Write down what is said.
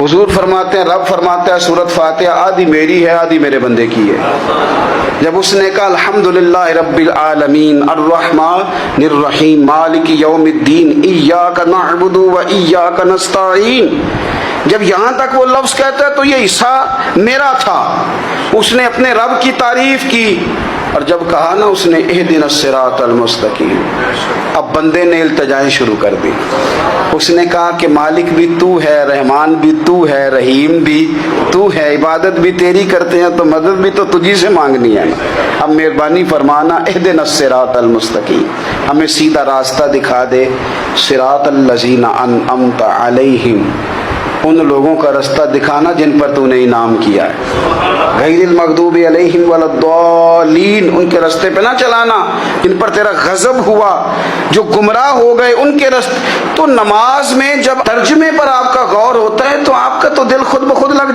حضور فرماتے ہیں، رب فرماتا ہے سورۃ فاتحہ آدھی میری ہے آدھی میرے بندے کی ہے۔ جب اس نے کہا الحمدللہ رب العالمین الرحمن الرحیم مالک یوم الدین ایاک نعبد و ایاک نستعین، جب یہاں تک وہ لفظ کہتا ہے تو یہ حصہ میرا تھا۔ اس نے اپنے رب کی تعریف کی، اور جب کہا نا اس نے اہدنا الصراط المستقیم، اب بندے نے التجائیں شروع کر دی۔ اس نے کہا کہ مالک بھی تو ہے، رحمان بھی تو ہے، رحیم بھی تو ہے، عبادت بھی تیری کرتے ہیں تو مدد بھی تو تجھی سے مانگنی ہے نا۔ اب مہربانی فرمانا اہدنا الصراط المستقیم، ہمیں سیدھا راستہ دکھا دے، صراط الذین انعمت علیہم، ان لوگوں کا رستہ دکھانا جن پر تو نے انعام کیا ہے، غیر المغضوب علیہم ولا الضالین، ان کے رستے پہ نہ چلانا جن پر تیرا غضب ہوا، جو گمراہ ہو گئے ان کے رستے۔ تو نماز میں جب ترجمے پر آپ کا غور ہوتا ہے تو آپ کا تو دل خود بخود لگ